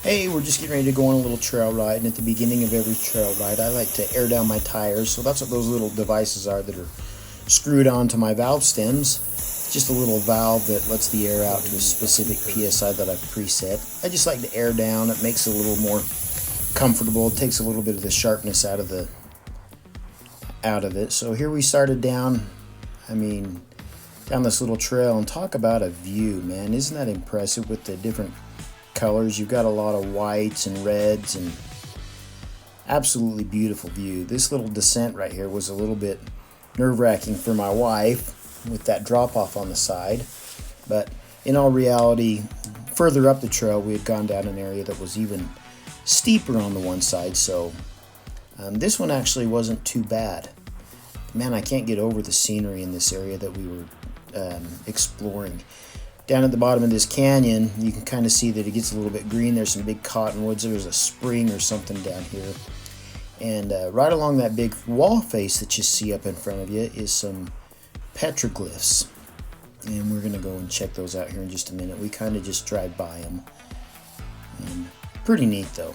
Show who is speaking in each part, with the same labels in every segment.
Speaker 1: Hey, we're just getting ready to go on a little trail ride, and at the beginning of every trail ride, I like to air down my tires. So that's what those little devices are that are screwed onto my valve stems. Just a little valve that lets the air out to a specific PSI that I've preset. I just like to air down. It makes it a little more comfortable. It takes a little bit of the sharpness out of it. So here we started down, down this little trail, and talk about a view, man. Isn't that impressive with the different colors? You've got a lot of whites and reds and absolutely beautiful view. This little descent right here was a little bit nerve-wracking for my wife with that drop-off on the side, but in all reality, further up the trail we had gone down an area that was even steeper on the one side, so this one actually wasn't too bad. Man, I can't get over the scenery in this area that we were exploring. Down at the bottom of this canyon, you can kind of see that it gets a little bit green. There's some big cottonwoods. There's a spring or something down here. And right along that big wall face that you see up in front of you is some petroglyphs. And we're going to go and check those out here in just a minute. We kind of just drive by them. And pretty neat, though.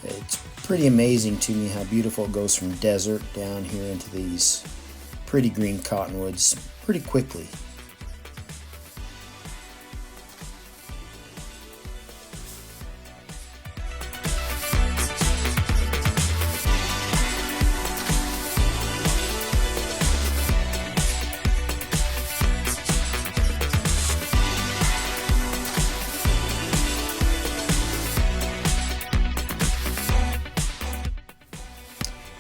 Speaker 1: It's pretty amazing to me how beautiful it goes from desert down here into these pretty green cottonwoods pretty quickly.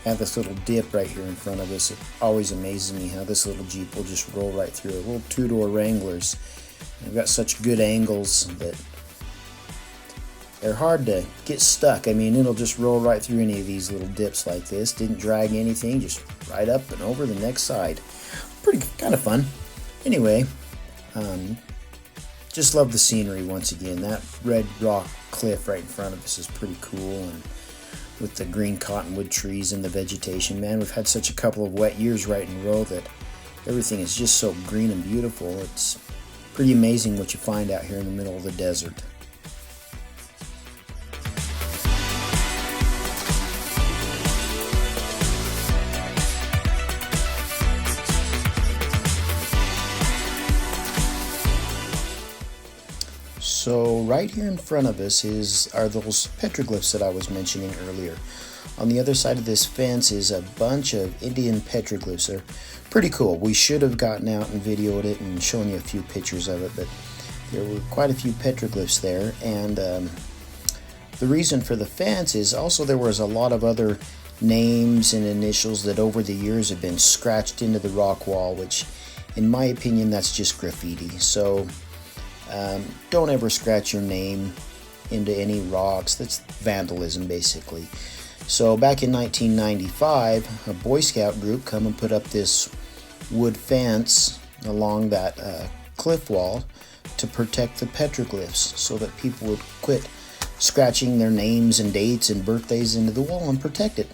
Speaker 1: Have this little dip right here in front of us. It always amazes me how this little Jeep will just roll right through it. Little two-door Wranglers. They've got such good angles that they're hard to get stuck. It'll just roll right through any of these little dips like this. Didn't drag anything, just right up and over the next side. Pretty kind of fun. Anyway, just love the scenery once again. That red rock cliff right in front of us is pretty cool, and with the green cottonwood trees and the vegetation, man, we've had such a couple of wet years right in a row that everything is just so green and beautiful. It's pretty amazing what you find out here in the middle of the desert. So right here in front of us are those petroglyphs that I was mentioning earlier. On the other side of this fence is a bunch of Indian petroglyphs. They're pretty cool. We should have gotten out and videoed it and shown you a few pictures of it, but there were quite a few petroglyphs there. And the reason for the fence is also there was a lot of other names and initials that over the years have been scratched into the rock wall, which in my opinion that's just graffiti. So don't ever scratch your name into any rocks. That's vandalism, basically. So back in 1995, a Boy Scout group come and put up this wood fence along that cliff wall to protect the petroglyphs so that people would quit scratching their names and dates and birthdays into the wall and protect it.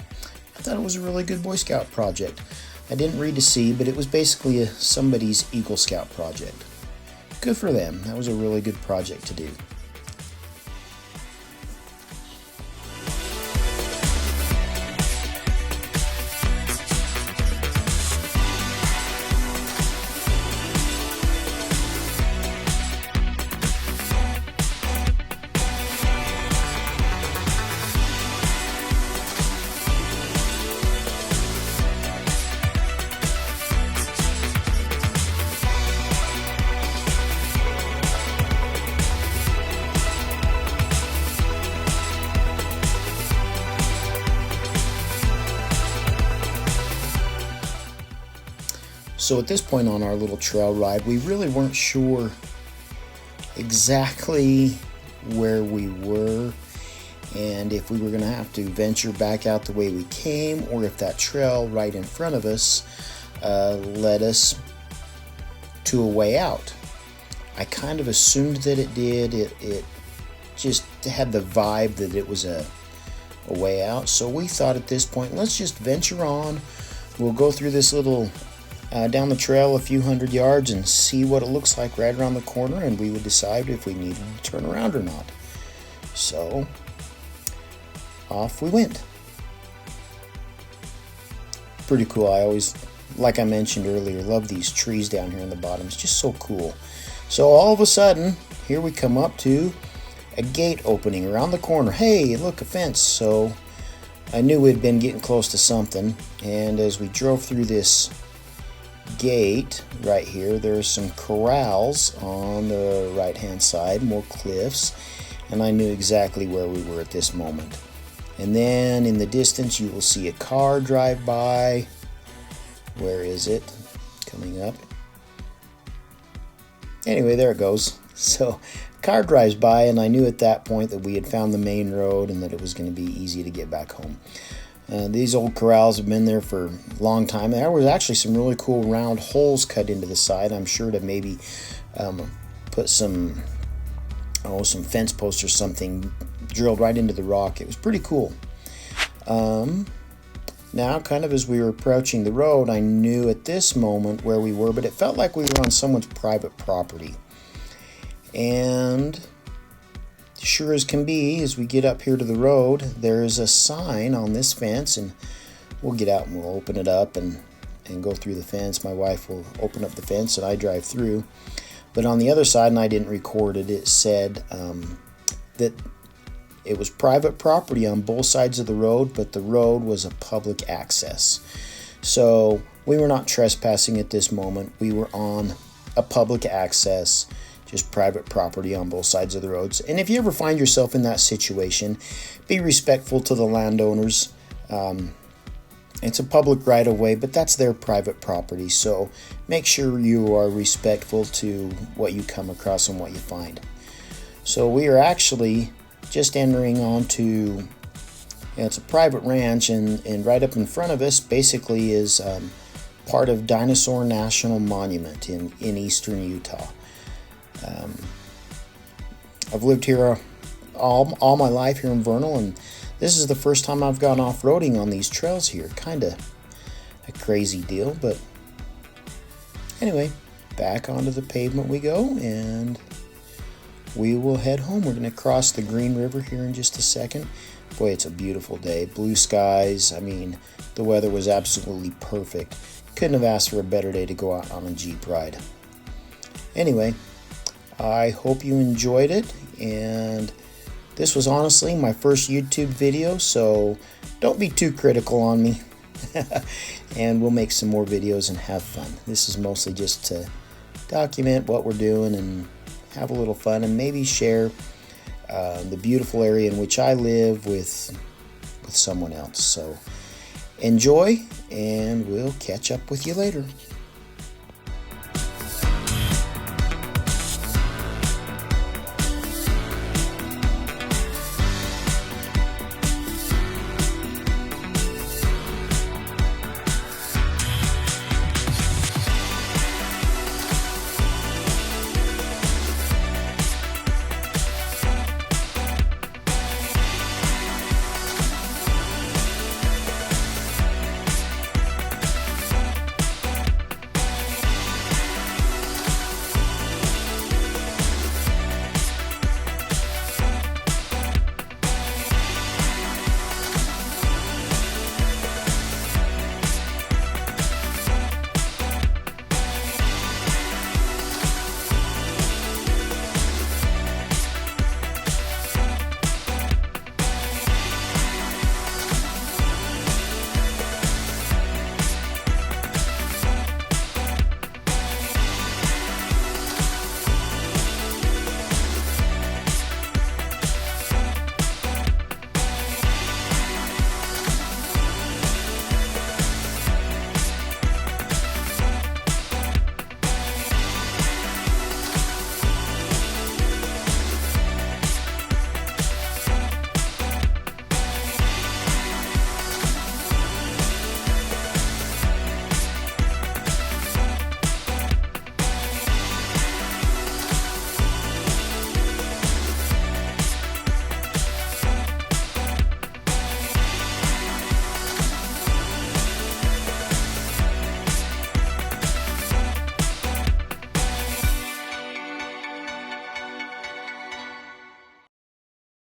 Speaker 1: I thought it was a really good Boy Scout project. I didn't read to see, but it was basically somebody's Eagle Scout project. Good for them. That was a really good project to do. So at this point on our little trail ride, we really weren't sure exactly where we were and if we were going to have to venture back out the way we came, or if that trail right in front of us led us to a way out. I kind of assumed that it did. It just had the vibe that it was a way out. So we thought at this point, let's just venture on. We'll go through this little down the trail a few hundred yards and see what it looks like right around the corner, and we would decide if we needed to turn around or not. So off we went. Pretty cool. I always, like I mentioned earlier, love these trees down here in the bottom. It's just so cool. So all of a sudden, here we come up to a gate opening around the corner. Hey, look, a fence. So I knew we'd been getting close to something. And as we drove through this gate right here, there's some corrals on the right hand side, more cliffs, and I knew exactly where we were at this moment. And then in the distance you will see a car drive by. Where is it? Coming up. Anyway, there it goes. So a car drives by, and I knew at that point that we had found the main road and that it was going to be easy to get back home. These old corrals have been there for a long time. There was actually some really cool round holes cut into the side. I'm sure to maybe put some fence posts or something drilled right into the rock. It was pretty cool. Now, kind of as we were approaching the road, I knew at this moment where we were, but it felt like we were on someone's private property. And sure as can be, as we get up here to the road, there is a sign on this fence, and we'll get out and we'll open it up and go through the fence. My wife will open up the fence and I drive through. But on the other side, and I didn't record it, it said that it was private property on both sides of the road, but the road was a public access. So we were not trespassing at this moment. We were on a public access, just private property on both sides of the roads. And if you ever find yourself in that situation, be respectful to the landowners. It's a public right-of-way, but that's their private property. So make sure you are respectful to what you come across and what you find. So we are actually just entering onto, it's a private ranch, and right up in front of us basically is part of Dinosaur National Monument in eastern Utah. I've lived here all my life here in Vernal, and this is the first time I've gone off-roading on these trails here. Kind of a crazy deal, but anyway, back onto the pavement we go, and we will head home. We're going to cross the Green River here in just a second. Boy, it's a beautiful day. Blue skies. I mean, the weather was absolutely perfect. Couldn't have asked for a better day to go out on a Jeep ride. Anyway, I hope you enjoyed it, and this was honestly my first YouTube video, so don't be too critical on me. And we'll make some more videos and have fun. This is mostly just to document what we're doing and have a little fun, and maybe share the beautiful area in which I live with someone else. So enjoy, and we'll catch up with you later.